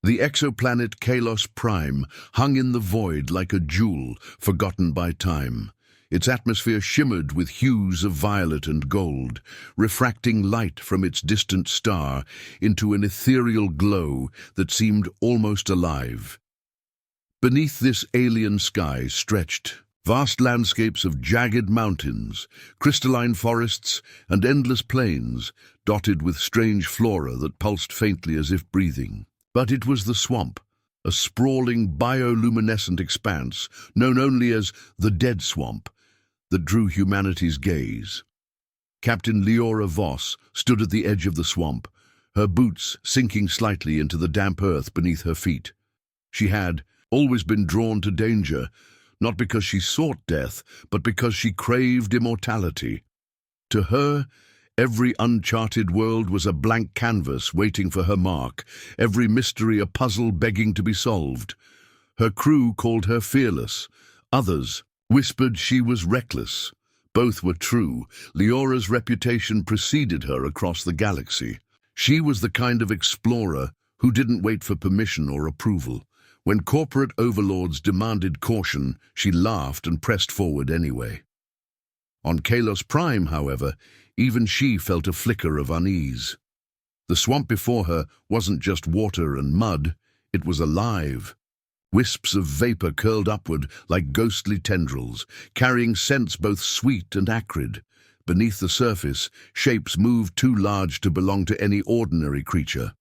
The exoplanet Kaelos Prime hung in the void like a jewel forgotten by time. Its atmosphere shimmered with hues of violet and gold, refracting light from its distant star into an ethereal glow that seemed almost alive. Beneath this alien sky stretched vast landscapes of jagged mountains, crystalline forests, and endless plains, dotted with strange flora that pulsed faintly as if breathing. But it was the swamp, a sprawling bioluminescent expanse, known only as the Dead Swamp, that drew humanity's gaze. Captain Liora Voss stood at the edge of the swamp, her boots sinking slightly into the damp earth beneath her feet. She had always been drawn to danger, not because she sought death, but because she craved immortality. To her, every uncharted world was a blank canvas waiting for her mark, every mystery a puzzle begging to be solved. Her crew called her fearless. Others whispered she was reckless. Both were true. Leora's reputation preceded her across the galaxy. She was the kind of explorer who didn't wait for permission or approval. When corporate overlords demanded caution, she laughed and pressed forward anyway. On Kaelos Prime, however, even she felt a flicker of unease. The swamp before her wasn't just water and mud, it was alive. Wisps of vapor curled upward like ghostly tendrils, carrying scents both sweet and acrid. Beneath the surface, shapes moved too large to belong to any ordinary creature.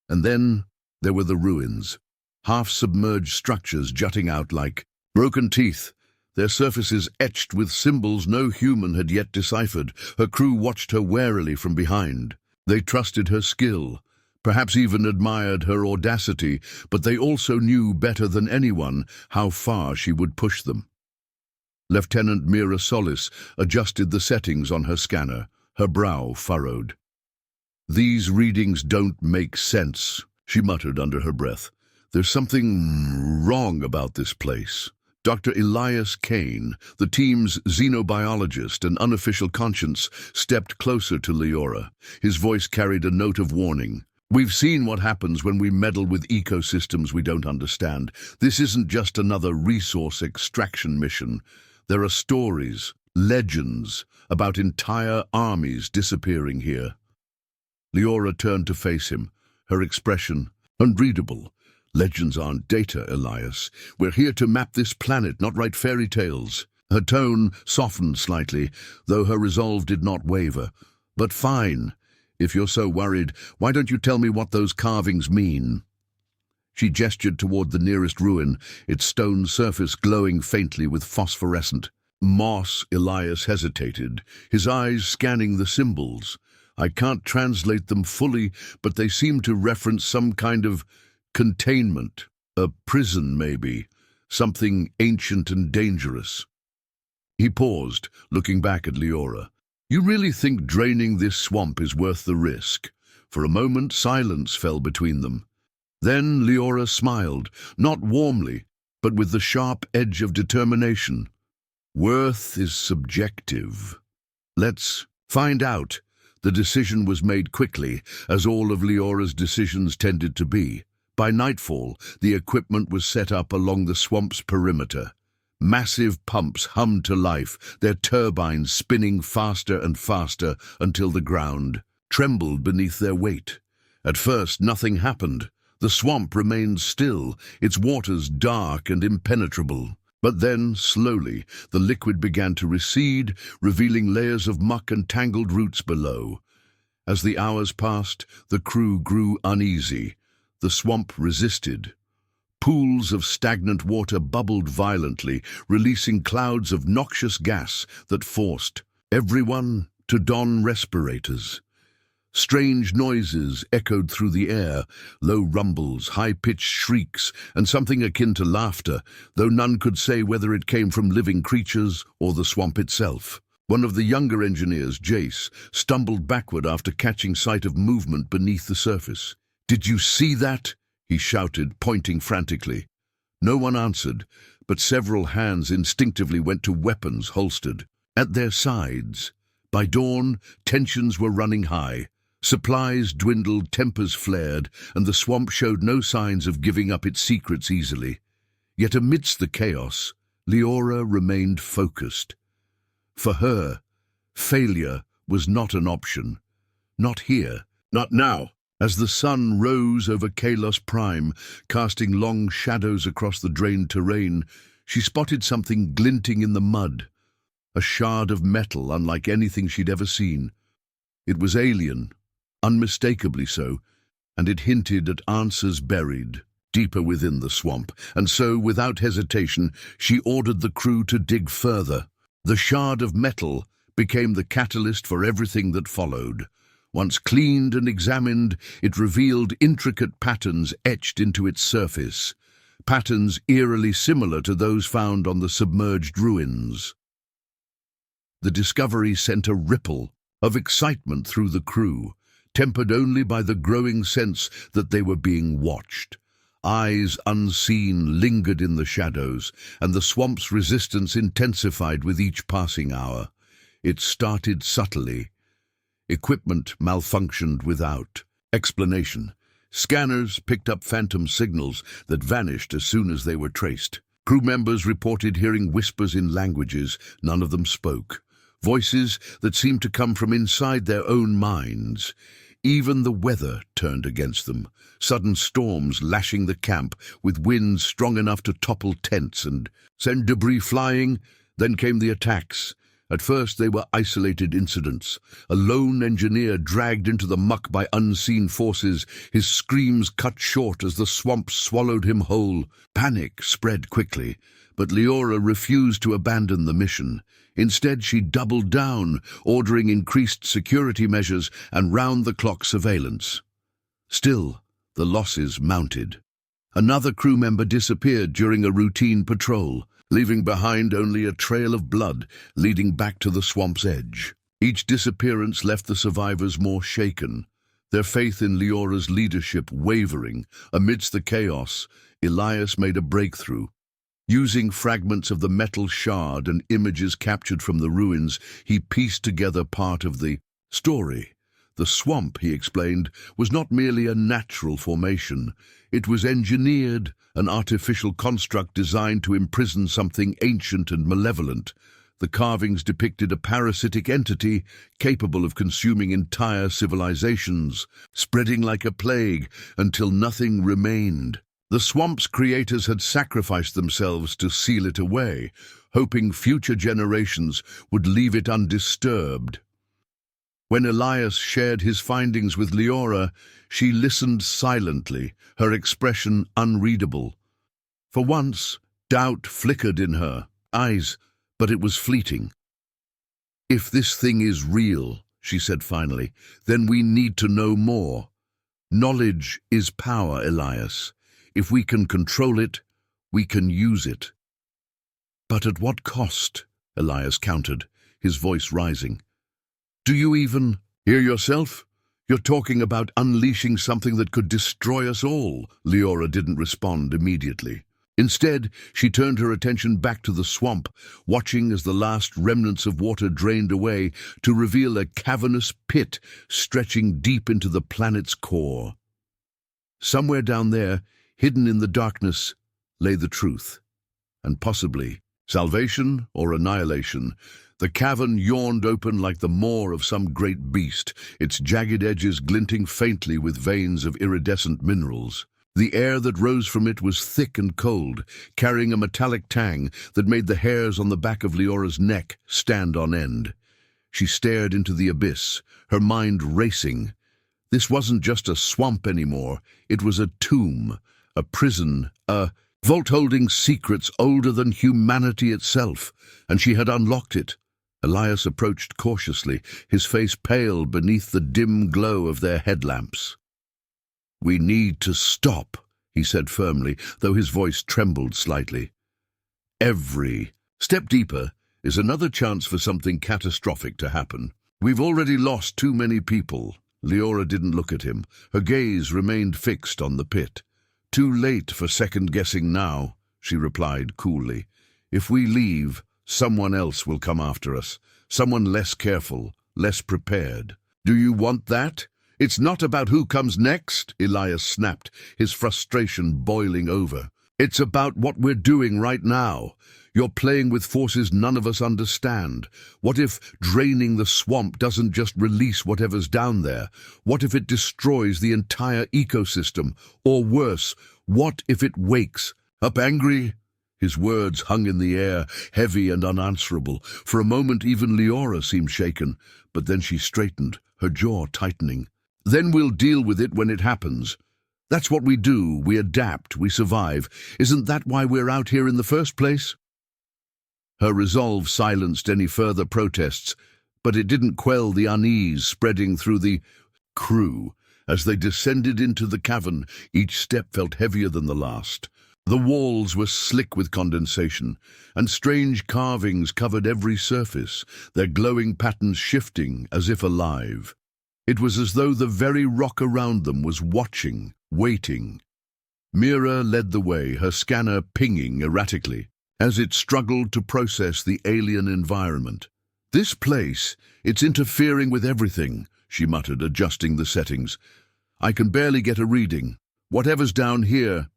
And then there were the ruins, half-submerged structures jutting out like broken teeth, their surfaces etched with symbols no human had yet deciphered. Her crew watched her warily from behind. They trusted her skill, perhaps even admired her audacity, but they also knew better than anyone how far she would push them. Lieutenant Mira adjusted the settings on her scanner, her brow furrowed. "These readings don't make sense," she muttered under her breath. "There's something wrong about this place." Dr. Elias Kane, the team's xenobiologist and unofficial conscience, stepped closer to Leora. His voice carried a note of warning. "We've seen what happens when we meddle with ecosystems we don't understand. This isn't just another resource extraction mission. There are stories, legends, about entire armies disappearing here." Leora turned to face him, her expression unreadable. "Legends aren't data, Elias. We're here to map this planet, not write fairy tales." Her tone softened slightly, though her resolve did not waver. "But fine. If you're so worried, why don't you tell me what those carvings mean?" She gestured toward the nearest ruin, its stone surface glowing faintly with phosphorescent moss. Elias hesitated, his eyes scanning the symbols. "I can't translate them fully, but they seem to reference some kind of containment, a prison maybe, something ancient and dangerous." He paused, looking back at Leora. "You really think draining this swamp is worth the risk?" For a moment, silence fell between them. Then Leora smiled, not warmly, but with the sharp edge of determination. "Worth is subjective. Let's find out." The decision was made quickly, as all of Leora's decisions tended to be. By nightfall, the equipment was set up along the swamp's perimeter. Massive pumps hummed to life, their turbines spinning faster and faster until the ground trembled beneath their weight. At first, nothing happened. The swamp remained still, its waters dark and impenetrable. But then, slowly, the liquid began to recede, revealing layers of muck and tangled roots below. As the hours passed, the crew grew uneasy. The swamp resisted. Pools of stagnant water bubbled violently, releasing clouds of noxious gas that forced everyone to don respirators. Strange noises echoed through the air, low rumbles, high-pitched shrieks, and something akin to laughter, though none could say whether it came from living creatures or the swamp itself. One of the younger engineers, Jace, stumbled backward after catching sight of movement beneath the surface. "Did you see that?" he shouted, pointing frantically. No one answered, but several hands instinctively went to weapons holstered at their sides. By dawn, tensions were running high. Supplies dwindled, tempers flared, and the swamp showed no signs of giving up its secrets easily. Yet amidst the chaos, Leora remained focused. For her, failure was not an option. Not here, not now. As the sun rose over Kaelos Prime, casting long shadows across the drained terrain, she spotted something glinting in the mud. A shard of metal unlike anything she'd ever seen. It was alien, unmistakably so, and it hinted at answers buried deeper within the swamp. And so, without hesitation, she ordered the crew to dig further. The shard of metal became the catalyst for everything that followed. Once cleaned and examined, it revealed intricate patterns etched into its surface, patterns eerily similar to those found on the submerged ruins. The discovery sent a ripple of excitement through the crew, tempered only by the growing sense that they were being watched. Eyes unseen lingered in the shadows, and the swamp's resistance intensified with each passing hour. It started subtly. Equipment malfunctioned without explanation. Scanners picked up phantom signals that vanished as soon as they were traced. Crew members reported hearing whispers in languages none of them spoke, voices that seemed to come from inside their own minds. Even the weather turned against them, sudden storms lashing the camp with winds strong enough to topple tents and send debris flying. Then came the attacks. At first they were isolated incidents, a lone engineer dragged into the muck by unseen forces, his screams cut short as the swamp swallowed him whole. Panic spread quickly, but Leora refused to abandon the mission. Instead, she doubled down, ordering increased security measures and round-the-clock surveillance. Still, the losses mounted. Another crew member disappeared during a routine patrol, leaving behind only a trail of blood leading back to the swamp's edge. Each disappearance left the survivors more shaken, their faith in Leora's leadership wavering. Amidst the chaos, Elias made a breakthrough. Using fragments of the metal shard and images captured from the ruins, he pieced together part of the story. The swamp, he explained, was not merely a natural formation. It was engineered, an artificial construct designed to imprison something ancient and malevolent. The carvings depicted a parasitic entity capable of consuming entire civilizations, spreading like a plague until nothing remained. The swamp's creators had sacrificed themselves to seal it away, hoping future generations would leave it undisturbed. When Elias shared his findings with Leora, she listened silently, her expression unreadable. For once, doubt flickered in her eyes, but it was fleeting. "If this thing is real," she said finally, "then we need to know more. Knowledge is power, Elias. If we can control it, we can use it." "But at what cost?" Elias countered, his voice rising. "Do you even hear yourself? You're talking about unleashing something that could destroy us all." Leora didn't respond immediately. Instead, she turned her attention back to the swamp, watching as the last remnants of water drained away to reveal a cavernous pit stretching deep into the planet's core. Somewhere down there, hidden in the darkness, lay the truth, and possibly salvation or annihilation. The cavern yawned open like the maw of some great beast, its jagged edges glinting faintly with veins of iridescent minerals. The air that rose from it was thick and cold, carrying a metallic tang that made the hairs on the back of Leora's neck stand on end. She stared into the abyss, her mind racing. This wasn't just a swamp anymore, it was a tomb, a prison, a vault holding secrets older than humanity itself, and she had unlocked it. Elias approached cautiously, his face pale beneath the dim glow of their headlamps. "We need to stop," he said firmly, though his voice trembled slightly. "Every step deeper is another chance for something catastrophic to happen. We've already lost too many people." Leora didn't look at him. Her gaze remained fixed on the pit. "Too late for second-guessing now," she replied coolly. "If we leave, someone else will come after us, someone less careful, less prepared. Do you want that? It's not about who comes next, Elias snapped, his frustration boiling over. It's about what we're doing right now. You're playing with forces none of us understand. What if draining the swamp doesn't just release whatever's down there? What if it destroys the entire ecosystem? Or worse, what if it wakes up angry? His words hung in the air, heavy and unanswerable. For a moment even Leora seemed shaken, but then she straightened, her jaw tightening. Then we'll deal with it when it happens. That's what we do. We adapt, we survive. Isn't that why we're out here in the first place? Her resolve silenced any further protests, but it didn't quell the unease spreading through the crew. As they descended into the cavern, each step felt heavier than the last. The walls were slick with condensation, and strange carvings covered every surface, their glowing patterns shifting as if alive. It was as though the very rock around them was watching, waiting. Mira led the way, her scanner pinging erratically, as it struggled to process the alien environment. This place, it's interfering with everything, she muttered, adjusting the settings. I can barely get a reading. Whatever's down here,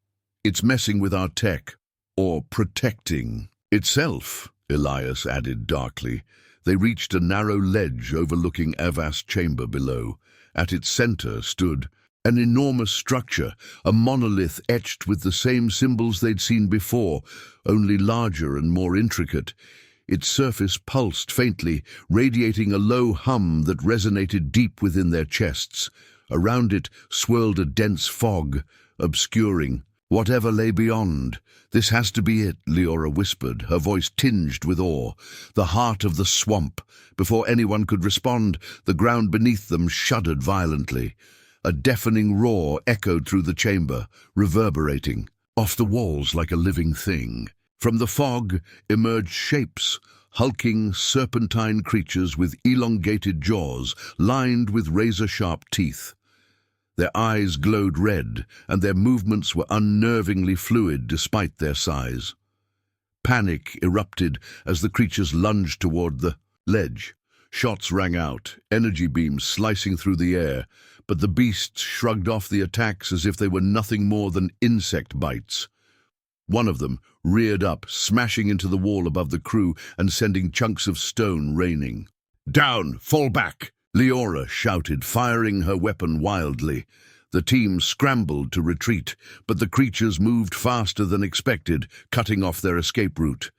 it's messing with our tech, or protecting itself, Elias added darkly. They reached a narrow ledge overlooking Avast's chamber below. At its center stood an enormous structure, a monolith etched with the same symbols they'd seen before, only larger and more intricate. Its surface pulsed faintly, radiating a low hum that resonated deep within their chests. Around it swirled a dense fog, obscuring whatever lay beyond. This has to be it, Leora whispered, her voice tinged with awe. The heart of the swamp. Before anyone could respond, the ground beneath them shuddered violently. A deafening roar echoed through the chamber, reverberating off the walls like a living thing. From the fog emerged shapes, hulking, serpentine creatures with elongated jaws, lined with razor-sharp teeth. Their eyes glowed red, and their movements were unnervingly fluid despite their size. Panic erupted as the creatures lunged toward the ledge. Shots rang out, energy beams slicing through the air, but the beasts shrugged off the attacks as if they were nothing more than insect bites. One of them reared up, smashing into the wall above the crew and sending chunks of stone raining. "Down! Fall back!" Leora shouted, firing her weapon wildly. The team scrambled to retreat, but the creatures moved faster than expected, cutting off their escape route.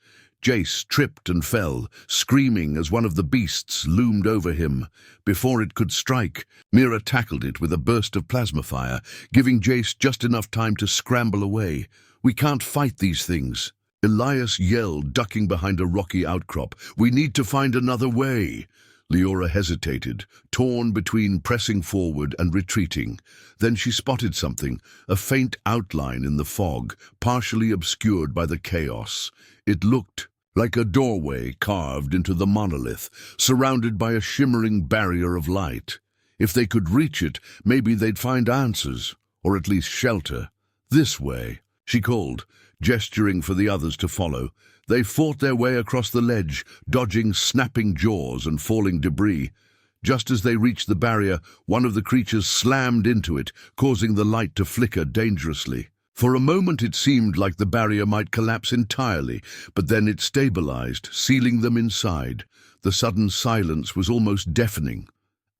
Jace tripped and fell, screaming as one of the beasts loomed over him. Before it could strike, Mira tackled it with a burst of plasma fire, giving Jace just enough time to scramble away. "We can't fight these things." Elias yelled, ducking behind a rocky outcrop. "We need to find another way." Leora hesitated, torn between pressing forward and retreating. Then she spotted something, a faint outline in the fog, partially obscured by the chaos. It looked like a doorway carved into the monolith, surrounded by a shimmering barrier of light. If they could reach it, maybe they'd find answers, or at least shelter. "This way," she called, gesturing for the others to follow. They fought their way across the ledge, dodging snapping jaws and falling debris. Just as they reached the barrier, one of the creatures slammed into it, causing the light to flicker dangerously. For a moment it seemed like the barrier might collapse entirely, but then it stabilized, sealing them inside. The sudden silence was almost deafening.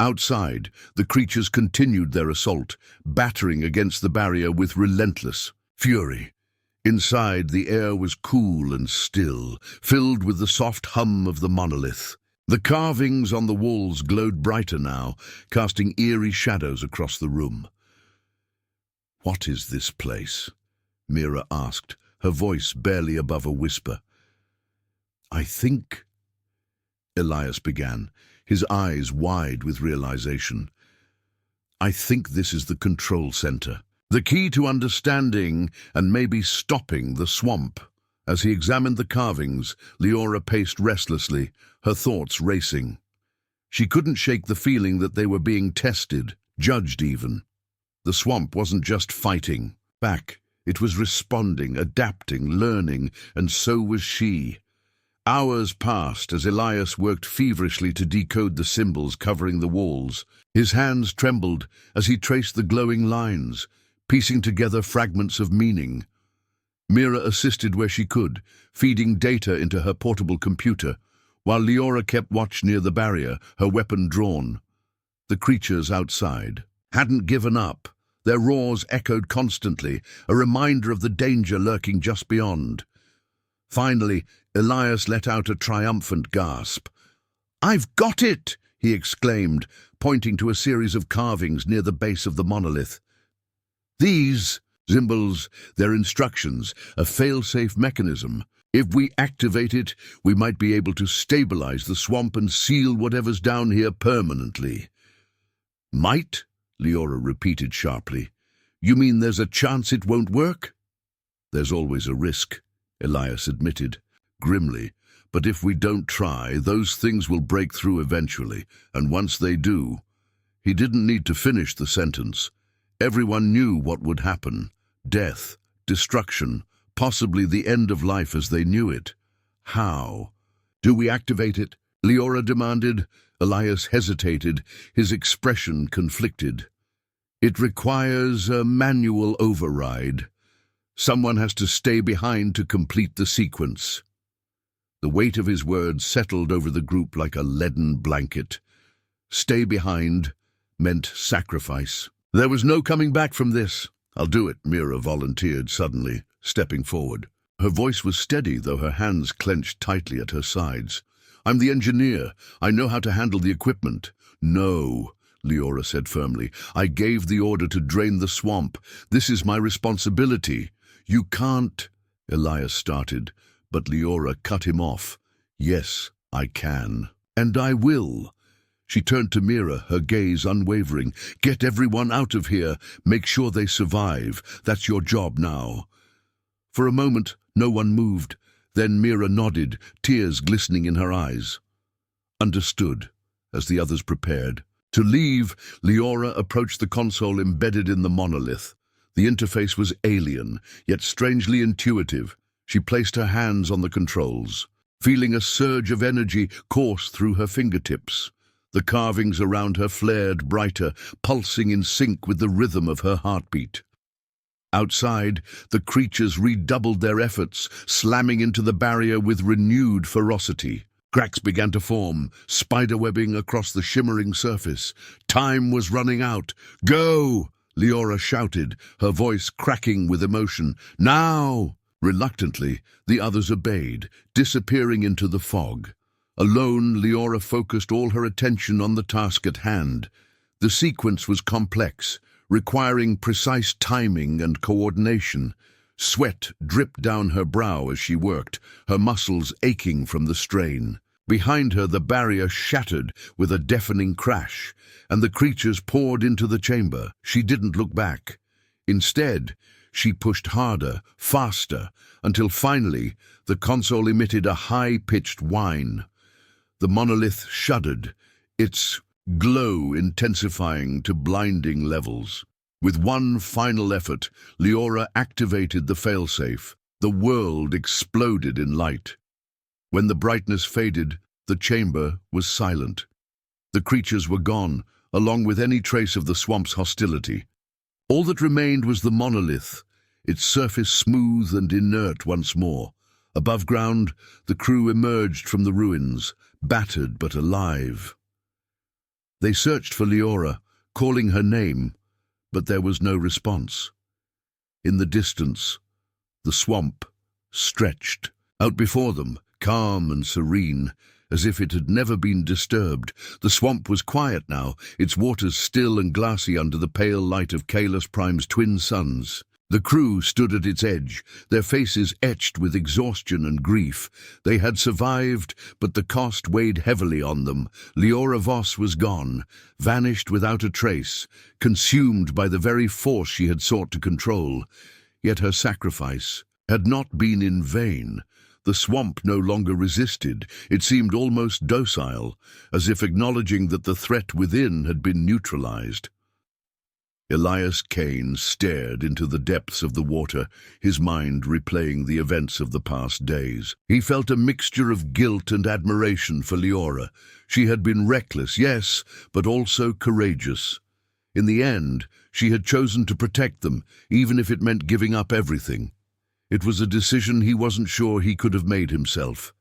Outside, the creatures continued their assault, battering against the barrier with relentless fury. Inside, the air was cool and still, filled with the soft hum of the monolith. The carvings on the walls glowed brighter now, casting eerie shadows across the room. "What is this place?" Mira asked, her voice barely above a whisper. "I think," Elias began, his eyes wide with realization. "I think this is the control center. The key to understanding and maybe stopping the swamp." As he examined the carvings, Leora paced restlessly, her thoughts racing. She couldn't shake the feeling that they were being tested, judged even. The swamp wasn't just fighting back. It was responding, adapting, learning, and so was she. Hours passed as Elias worked feverishly to decode the symbols covering the walls. His hands trembled as he traced the glowing lines, piecing together fragments of meaning. Mira assisted where she could, feeding data into her portable computer, while Leora kept watch near the barrier, her weapon drawn. The creatures outside hadn't given up. Their roars echoed constantly, a reminder of the danger lurking just beyond. Finally, Elias let out a triumphant gasp. "I've got it!" he exclaimed, pointing to a series of carvings near the base of the monolith. "These symbols, their instructions, a fail-safe mechanism. If we activate it, we might be able to stabilize the swamp and seal whatever's down here permanently." "Might?" Leora repeated sharply. "You mean there's a chance it won't work?" "There's always a risk," Elias admitted, grimly. "But if we don't try, those things will break through eventually, and once they do—" He didn't need to finish the sentence. Everyone knew what would happen. Death, destruction, possibly the end of life as they knew it. How? "Do we activate it?" Leora demanded. Elias hesitated, his expression conflicted. "It requires a manual override. Someone has to stay behind to complete the sequence." The weight of his words settled over the group like a leaden blanket. Stay behind meant sacrifice. "There was no coming back from this." "I'll do it," Mira volunteered suddenly, stepping forward. Her voice was steady, though her hands clenched tightly at her sides. "I'm the engineer. I know how to handle the equipment." "No," Leora said firmly. "I gave the order to drain the swamp. This is my responsibility." "You can't," Elias started, but Leora cut him off. "Yes, I can. And I will." She turned to Mira, her gaze unwavering. "Get everyone out of here. Make sure they survive. That's your job now." For a moment, no one moved. Then Mira nodded, tears glistening in her eyes. "Understood," as the others prepared. To leave, Leora approached the console embedded in the monolith. The interface was alien, yet strangely intuitive. She placed her hands on the controls, feeling a surge of energy course through her fingertips. The carvings around her flared brighter, pulsing in sync with the rhythm of her heartbeat. Outside, the creatures redoubled their efforts, slamming into the barrier with renewed ferocity. Cracks began to form, spiderwebbing across the shimmering surface. Time was running out. "Go!" Leora shouted, her voice cracking with emotion. "Now!" Reluctantly, the others obeyed, disappearing into the fog. Alone, Leora focused all her attention on the task at hand. The sequence was complex, requiring precise timing and coordination. Sweat dripped down her brow as she worked, her muscles aching from the strain. Behind her, the barrier shattered with a deafening crash, and the creatures poured into the chamber. She didn't look back. Instead, she pushed harder, faster, until finally the console emitted a high-pitched whine. The monolith shuddered, its glow intensifying to blinding levels. With one final effort, Leora activated the failsafe. The world exploded in light. When the brightness faded, the chamber was silent. The creatures were gone, along with any trace of the swamp's hostility. All that remained was the monolith, its surface smooth and inert once more. Above ground, the crew emerged from the ruins, battered but alive. They searched for Leora, calling her name, but there was no response. In the distance, the swamp stretched. Out before them, calm and serene, as if it had never been disturbed. The swamp was quiet now, its waters still and glassy under the pale light of Kaelos Prime's twin suns. The crew stood at its edge, their faces etched with exhaustion and grief. They had survived, but the cost weighed heavily on them. Liora Voss was gone, vanished without a trace, consumed by the very force she had sought to control. Yet her sacrifice had not been in vain. The swamp no longer resisted. It seemed almost docile, as if acknowledging that the threat within had been neutralized. Elias Kane stared into the depths of the water, his mind replaying the events of the past days. He felt a mixture of guilt and admiration for Leora. She had been reckless, yes, but also courageous. In the end, she had chosen to protect them, even if it meant giving up everything. It was a decision he wasn't sure he could have made himself.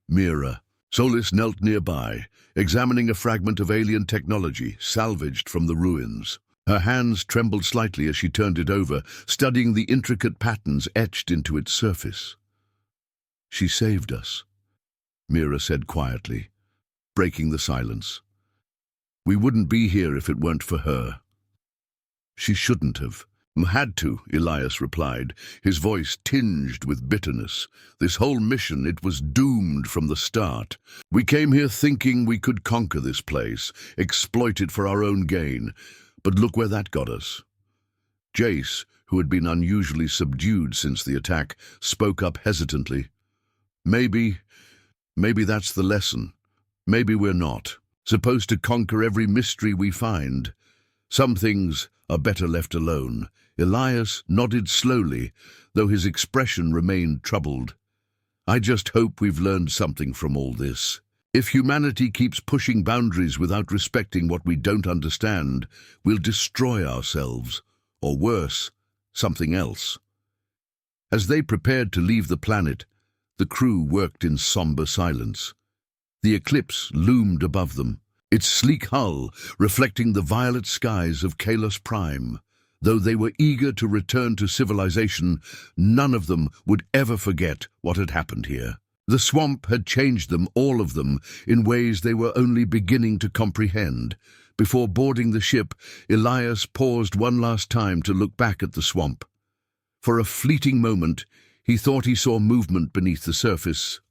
Mira. Solis knelt nearby, examining a fragment of alien technology salvaged from the ruins. Her hands trembled slightly as she turned it over, studying the intricate patterns etched into its surface. "She saved us," Mira said quietly, breaking the silence. "We wouldn't be here if it weren't for her." "She shouldn't have." "Had to," Elias replied, his voice tinged with bitterness. "This whole mission, it was doomed from the start. We came here thinking we could conquer this place, exploit it for our own gain. But look where that got us." Jace, who had been unusually subdued since the attack, spoke up hesitantly. Maybe that's the lesson. Maybe we're not supposed to conquer every mystery we find. Some things are better left alone." Elias nodded slowly, though his expression remained troubled. "I just hope we've learned something from all this. If humanity keeps pushing boundaries without respecting what we don't understand, we'll destroy ourselves, or worse, something else." As they prepared to leave the planet, the crew worked in somber silence. The eclipse loomed above them, its sleek hull reflecting the violet skies of Kaelos Prime. Though they were eager to return to civilization, none of them would ever forget what had happened here. The swamp had changed them, all of them, in ways they were only beginning to comprehend. Before boarding the ship, Elias paused one last time to look back at the swamp. For a fleeting moment, he thought he saw movement beneath the surface.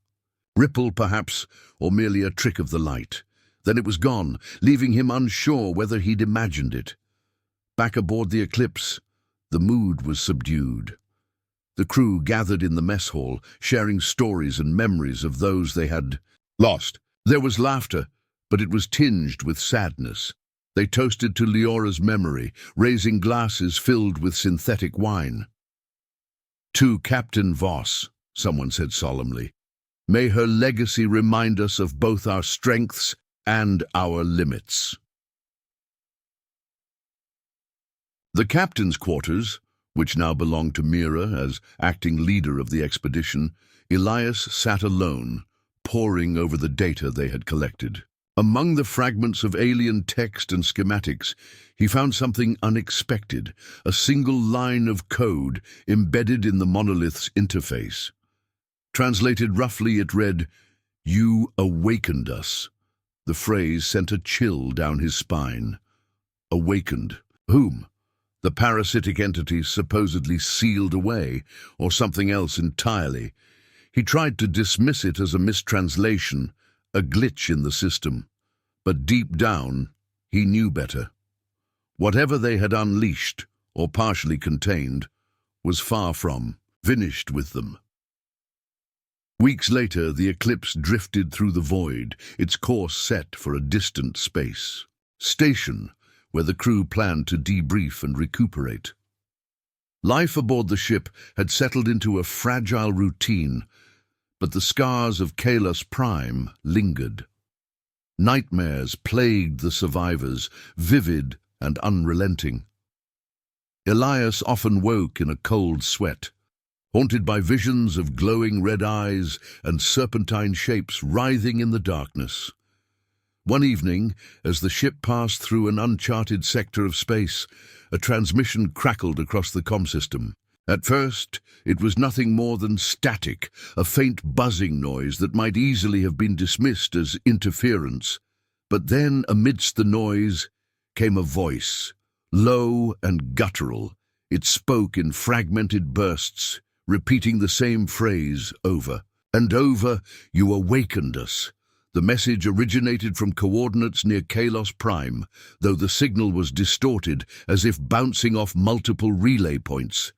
Ripple, perhaps, or merely a trick of the light. Then it was gone, leaving him unsure whether he'd imagined it. Back aboard the Eclipse, the mood was subdued. The crew gathered in the mess hall, sharing stories and memories of those they had lost. There was laughter, but it was tinged with sadness. They toasted to Leora's memory, raising glasses filled with synthetic wine. "To Captain Voss," someone said solemnly. "May her legacy remind us of both our strengths and our limits." The captain's quarters, which now belonged to Mira as acting leader of the expedition, Elias sat alone, poring over the data they had collected. Among the fragments of alien text and schematics, he found something unexpected, a single line of code embedded in the monolith's interface. Translated roughly, it read, "You awakened us." The phrase sent a chill down his spine. Awakened. Whom? The parasitic entities supposedly sealed away, or something else entirely. He tried to dismiss it as a mistranslation, a glitch in the system. But deep down, he knew better. Whatever they had unleashed, or partially contained, was far from finished with them. Weeks later, the Eclipse drifted through the void, its course set for a distant space station, where the crew planned to debrief and recuperate. Life aboard the ship had settled into a fragile routine, but the scars of Kaelos Prime lingered. Nightmares plagued the survivors, vivid and unrelenting. Elias often woke in a cold sweat, haunted by visions of glowing red eyes and serpentine shapes writhing in the darkness. One evening, as the ship passed through an uncharted sector of space, a transmission crackled across the comm system. At first, it was nothing more than static, a faint buzzing noise that might easily have been dismissed as interference. But then, amidst the noise, came a voice, low and guttural. It spoke in fragmented bursts, repeating the same phrase over and over. "You awakened us." The message originated from coordinates near Kaelos Prime, though the signal was distorted, as if bouncing off multiple relay points.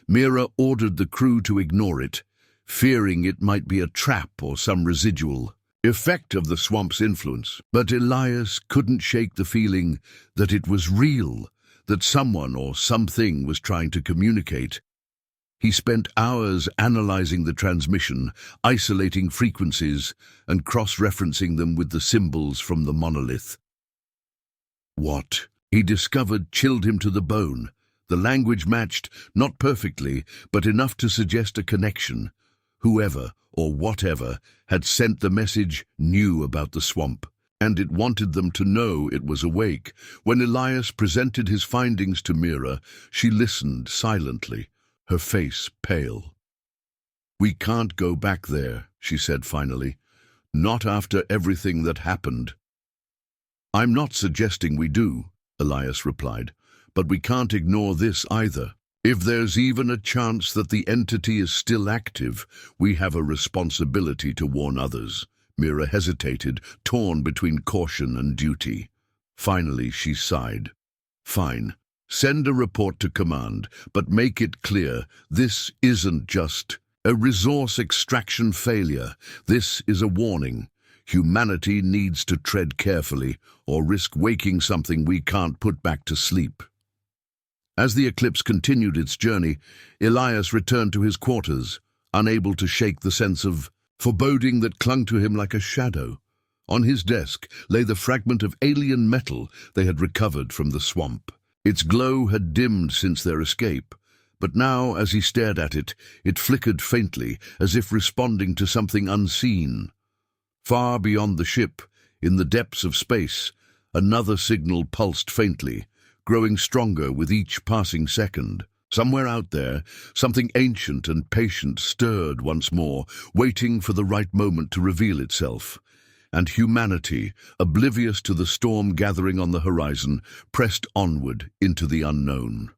Mira ordered the crew to ignore it, fearing it might be a trap or some residual effect of the swamp's influence. But Elias couldn't shake the feeling that it was real. that someone or something was trying to communicate. He spent hours analyzing the transmission, isolating frequencies, and cross-referencing them with the symbols from the monolith. What he discovered chilled him to the bone. The language matched, not perfectly, but enough to suggest a connection. Whoever, or whatever, had sent the message knew about the swamp, and it wanted them to know it was awake. When Elias presented his findings to Mira, she listened silently, her face pale. "We can't go back there," she said finally. "Not after everything that happened." "I'm not suggesting we do," Elias replied, "but we can't ignore this either. If there's even a chance that the entity is still active, we have a responsibility to warn others." Mira hesitated, torn between caution and duty. Finally, she sighed. "Fine. Send a report to command, but make it clear this isn't just a resource extraction failure. This is a warning. Humanity needs to tread carefully or risk waking something we can't put back to sleep." As the eclipse continued its journey, Elias returned to his quarters, unable to shake the sense of foreboding that clung to him like a shadow. On his desk lay the fragment of alien metal they had recovered from the swamp. Its glow had dimmed since their escape, but now, as he stared at it, it flickered faintly, as if responding to something unseen. Far beyond the ship, in the depths of space, another signal pulsed faintly, growing stronger with each passing second. Somewhere out there, something ancient and patient stirred once more, waiting for the right moment to reveal itself. And humanity, oblivious to the storm gathering on the horizon, pressed onward into the unknown.